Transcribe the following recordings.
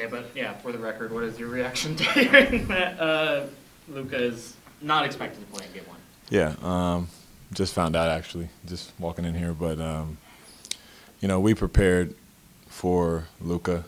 say, but yeah, for the record, what is your reaction to hearing that Luka is not expected to play in Game 1? Yeah, just found out actually, just walking in here. But, we prepared for Luka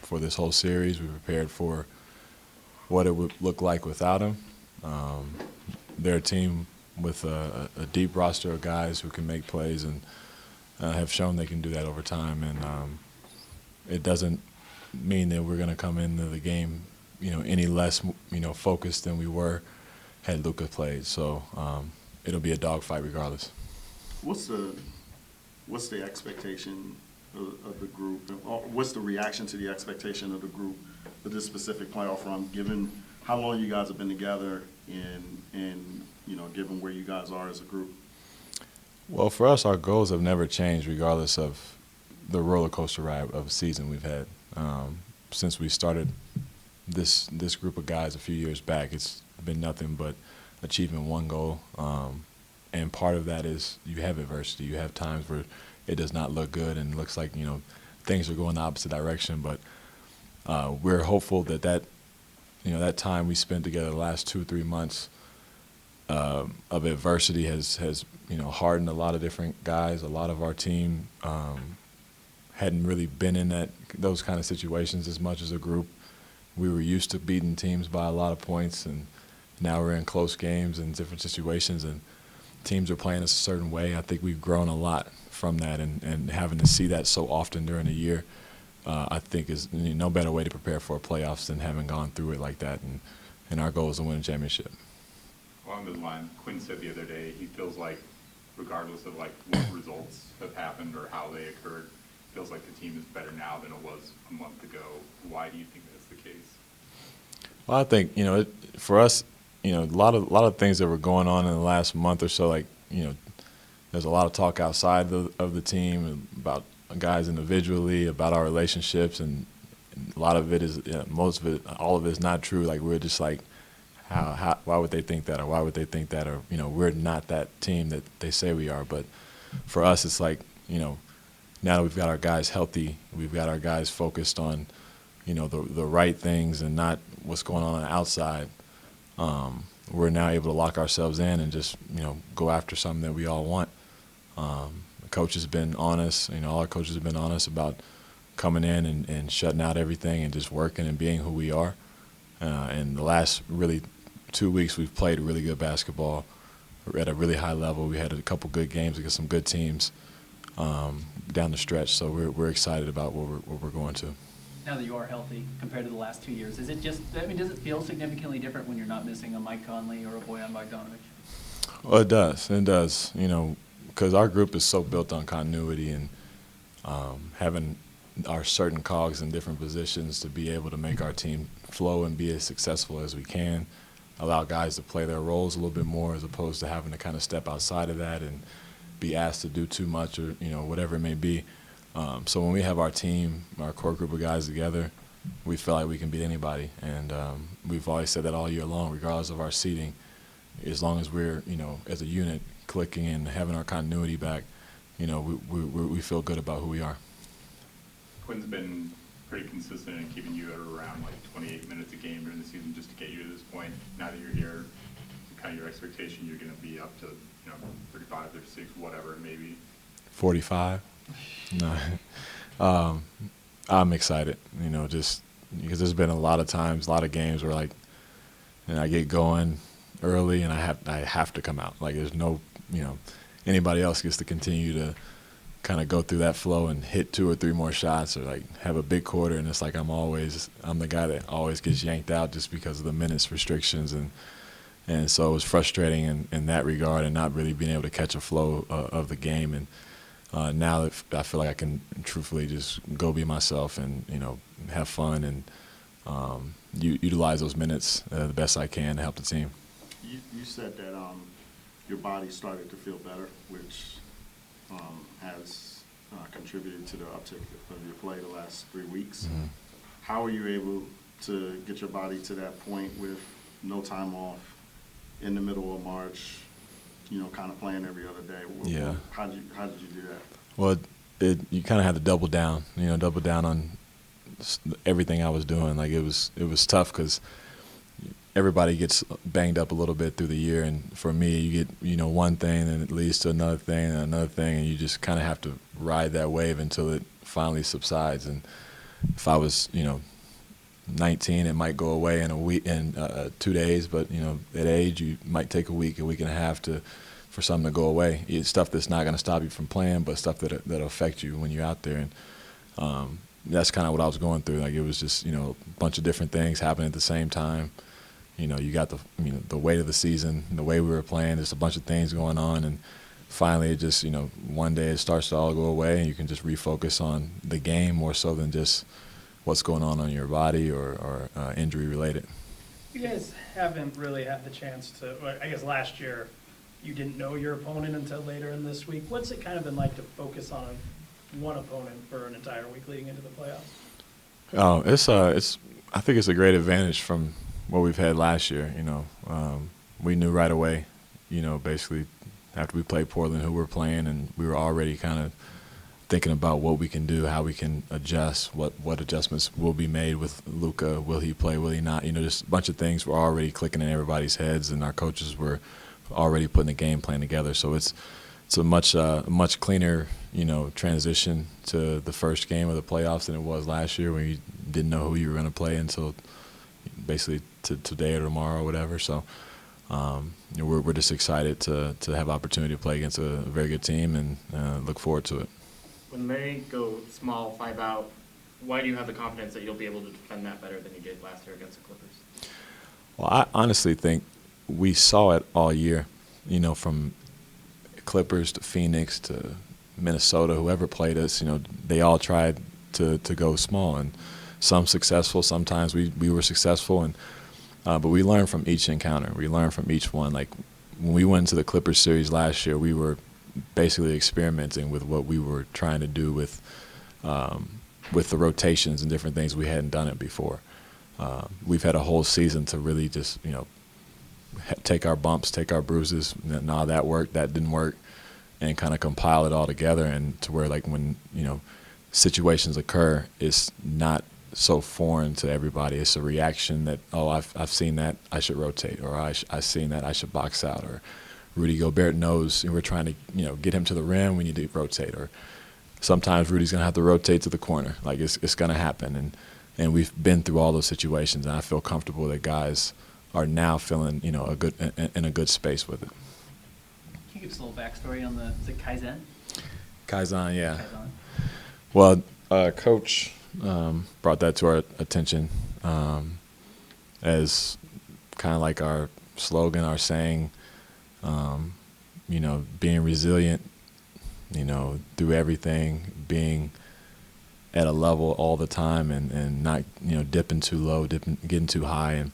for this whole series. We prepared for what it would look like without him. They're a team with a deep roster of guys who can make plays and have shown they can do that over time. And it doesn't mean that we're going to come into the game, any less, focused than we were had Luka played. So it'll be a dogfight regardless. What's the expectation of the group? What's the reaction to the expectation of the group for this specific playoff run, given how long you guys have been together and given where you guys are as a group? Well, for us, our goals have never changed regardless of the roller coaster ride of a season we've had. Since we started this group of guys a few years back, it's been nothing but achieving one goal. And part of that is you have adversity. You have times where it does not look good and it looks like, things are going the opposite direction. But we're hopeful that time we spent together the last 2-3 months of adversity has hardened a lot of different guys. A lot of our team hadn't really been in those kind of situations as much as a group. We were used to beating teams by a lot of points, and now we're in close games and different situations, and teams are playing us a certain way. I think we've grown a lot from that, and having to see that so often during the year, I think is no better way to prepare for playoffs than having gone through it like that. And our goal is to win a championship. Along those lines, Quinn said the other day he feels like, regardless of what results have happened or how they occurred, feels like the team is better now than it was a month ago. Why do you think that's the case? Well, I think for us, a lot of things that were going on in the last month or so. There's a lot of talk outside of the team about guys individually, about our relationships, and a lot of it is, most of it, all of it is not true. We're just how why would they think that, or why would they think that, or we're not that team that they say we are. But for us, it's now that we've got our guys healthy, we've got our guys focused on the right things and not what's going on the outside. We're now able to lock ourselves in and just go after something that we all want. The coach has been on us. All our coaches have been on us about coming in and shutting out everything and just working and being who we are. And the last really 2 weeks, we've played really good basketball. We're at a really high level. We had a couple good games against some good teams down the stretch. So we're excited about what we're going to. Now that you are healthy compared to the last 2 years, does it feel significantly different when you're not missing a Mike Conley or a Bojan Bogdanovic? Well, it does. It does. Because our group is so built on continuity and having our certain cogs in different positions to be able to make our team flow and be as successful as we can, allow guys to play their roles a little bit more as opposed to having to kind of step outside of that and be asked to do too much or whatever it may be. So when we have our team, our core group of guys together, we feel like we can beat anybody. And we've always said that all year long, regardless of our seeding, as long as we're, as a unit, clicking and having our continuity back, we feel good about who we are. Quinn's been pretty consistent in keeping you at around 28 minutes a game during the season just to get you to this point. Now that you're here, kind of your expectation, you're going to be up to 35, 36, whatever it may be. 45? No. I'm excited, just because there's been a lot of times, a lot of games where I get going early and I have to come out. There's no, anybody else gets to continue to kind of go through that flow and hit 2 or 3 more shots or have a big quarter, and it's I'm the guy that always gets yanked out just because of the minutes restrictions, and so it was frustrating in that regard and not really being able to catch a flow of the game. And now that I feel like I can truthfully just go be myself and have fun and utilize those minutes the best I can to help the team. You said that your body started to feel better, which has contributed to the uptick of your play the last 3 weeks. Mm-hmm. How are you able to get your body to that point with no time off in the middle of March, kind of playing every other day? Yeah. How did you do that? Well, you kind of had to double down on everything I was doing. Like it was tough because everybody gets banged up a little bit through the year, and for me, you get one thing, and it leads to another thing, and another thing, and you just kind of have to ride that wave until it finally subsides. And if I was 19, it might go away in a week, in 2 days, but at age, you might take a week and a half for something to go away. It's stuff that's not going to stop you from playing, but stuff that'll affect you when you're out there. And that's kind of what I was going through. Like it was just a bunch of different things happening at the same time. You got the weight of the season, the way we were playing. There's a bunch of things going on, and finally, it just one day it starts to all go away, and you can just refocus on the game more so than just what's going on your body or injury related. You guys haven't really had the chance to. Well, I guess last year you didn't know your opponent until later in this week. What's it kind of been like to focus on one opponent for an entire week leading into the playoffs? Oh, it's. I think it's a great advantage from what we've had last year. We knew right away. Basically after we played Portland, who we're playing, and we were already kind of thinking about what we can do, how we can adjust, what adjustments will be made with Luka. Will he play? Will he not? Just a bunch of things were already clicking in everybody's heads, and our coaches were already putting the game plan together. So it's a much cleaner transition to the first game of the playoffs than it was last year, when you didn't know who you were going to play until basically today or tomorrow or whatever. So we're just excited to have opportunity to play against a very good team, and look forward to it. When they go small, 5 out, why do you have the confidence that you'll be able to defend that better than you did last year against the Clippers? Well, I honestly think we saw it all year, from Clippers to Phoenix to Minnesota, whoever played us, they all tried to go small, and some successful, sometimes we were successful, and but we learned from each encounter. We learned from each one. Like when we went to the Clippers series last year, we were basically experimenting with what we were trying to do with the rotations and different things. We hadn't done it before. We've had a whole season to really just, take our bumps, take our bruises. Nah, that worked, that didn't work, and kind of compile it all together, and to where, like, when, situations occur, it's not so foreign to everybody. It's a reaction that, oh, I've seen that, I should rotate, or I've seen that, I should box out, or Rudy Gobert knows we're trying to, get him to the rim, we need to rotate, or sometimes Rudy's going to have to rotate to the corner. Like, it's going to happen, and we've been through all those situations, and I feel comfortable that guys are now feeling, in a good space with it. Can you give us a little backstory on is it Kaizen? Kaizen, yeah. Kaizen. Well, Coach brought that to our attention as kind of like our slogan, our saying, being resilient, through everything, being at a level all the time, and not, dipping too low, getting too high. And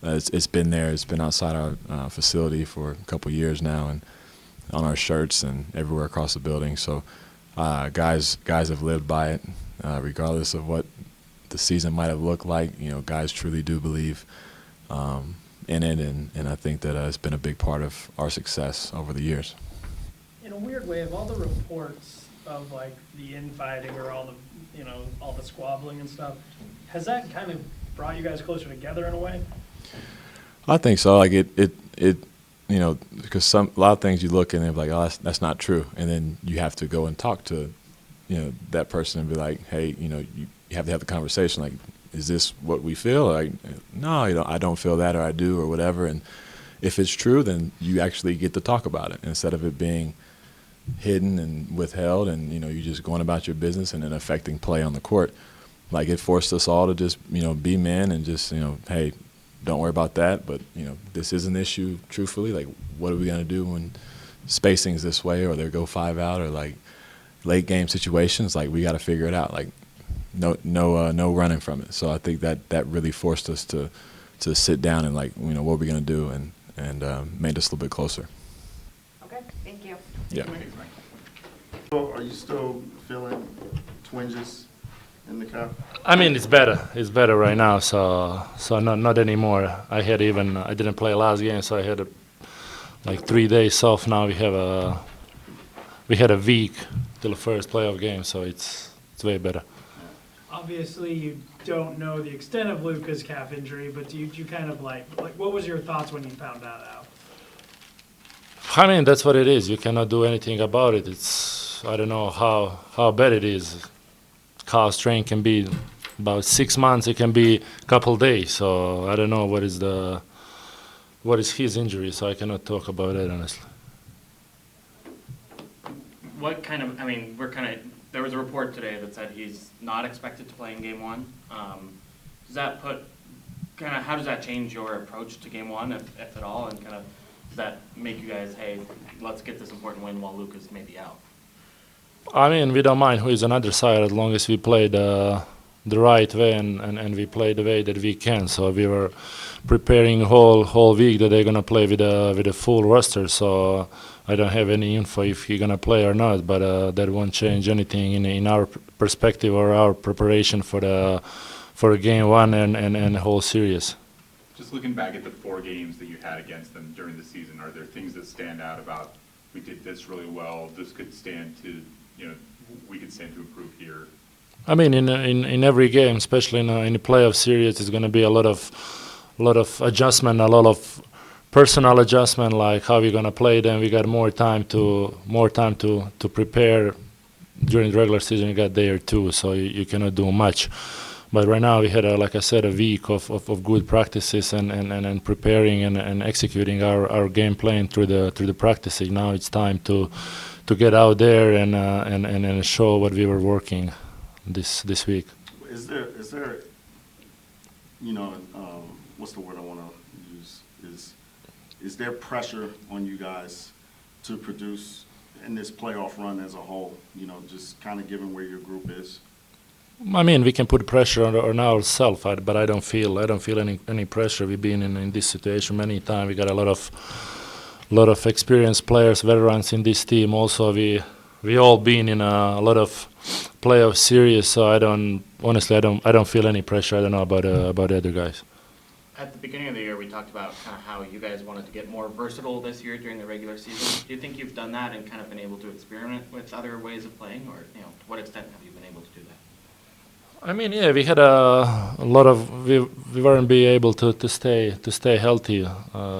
it's been there. It's been outside our facility for a couple years now, and on our shirts and everywhere across the building. So guys have lived by it, regardless of what the season might have looked like. Guys truly do believe in it, and I think that it's been a big part of our success over the years. In a weird way, of all the reports of like the infighting or all the all the squabbling and stuff, has that kind of brought you guys closer together in a way? I think so. Like it because a lot of things you look and they're like, oh, that's not true, and then you have to go and talk to that person and be like, hey, you have to have the conversation. Like, is this what we feel? Like, no, I don't feel that, or I do, or whatever. And if it's true, then you actually get to talk about it instead of it being hidden and withheld, and you just going about your business and then affecting play on the court. Like, it forced us all to just be men and just hey, don't worry about that, but this is an issue. Truthfully, like, what are we gonna do when spacing's this way, or they go 5 out, or like late game situations? Like, we got to figure it out. Like, no running from it. So I think that really forced us to sit down and, like, what are we gonna do, and made us a little bit closer. Okay, thank you. Yeah. So are you still feeling twinges in the calf? I mean, it's better. It's better right now. So not anymore. I didn't play last game, so I had like 3 days off. Now we had a week till the first playoff game, so it's way better. obviously you don't know the extent of Luka's calf injury, but do you kind of like what was your thoughts when you found that out? I mean, that's what it is. You cannot do anything about it. It's, I don't know how bad it is. Calf strain can be about 6 months. It can be a couple days. So I don't know what is his injury. So I cannot talk about it honestly. What kind of, I mean, there was a report today that said he's not expected to play in game one. Does that how does that change your approach to game one, if at all, and kind of does that make you guys, hey, let's get this important win while Luka's maybe out? I mean, we don't mind who is on other side as long as we play the right way and we play the way that we can. So we were preparing whole week that they're gonna play with a full roster. So I don't have any info if he's gonna play or not, but that won't change anything in our perspective or our preparation for game one and the whole series. Just looking back at the 4 games that you had against them during the season, are there things that stand out about, we did this really well, this could stand to, we could stand to improve here? I mean, in every game, especially in a playoff series, it's going to be a lot of adjustment, a lot of personal adjustment, like how we're going to play them. We got more time to prepare. During the regular season, you got day or two, so you cannot do much. But right now we had, like I said, a week of good practices and preparing and executing our game plan through the practices. Now it's time to get out there and show what we were working this week. Is there what's the word I want to use? Is there pressure on you guys to produce in this playoff run as a whole? Just kind of given where your group is. I mean, we can put pressure on ourselves, but I don't feel any pressure. We've been in this situation many times. We got a lot of experienced players, veterans in this team. Also, we all been in a lot of playoff series. So I don't feel any pressure. I don't know about the other guys. At the beginning of the year, we talked about kind of how you guys wanted to get more versatile this year during the regular season. Do you think you've done that and kind of been able to experiment with other ways of playing, or to what extent have you been able to do that? I mean, yeah, we had a lot of we weren't be able to stay healthy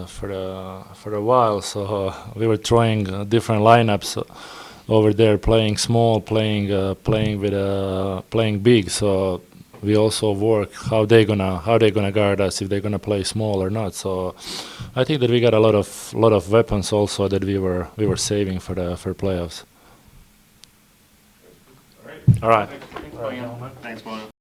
for a while, so we were trying different lineups over there, playing small, playing big. So we also work how they gonna guard us, if they're gonna play small or not. So I think that we got a lot of weapons also that we were saving for playoffs. All right. Thanks, Bojan. Thanks, Bojan.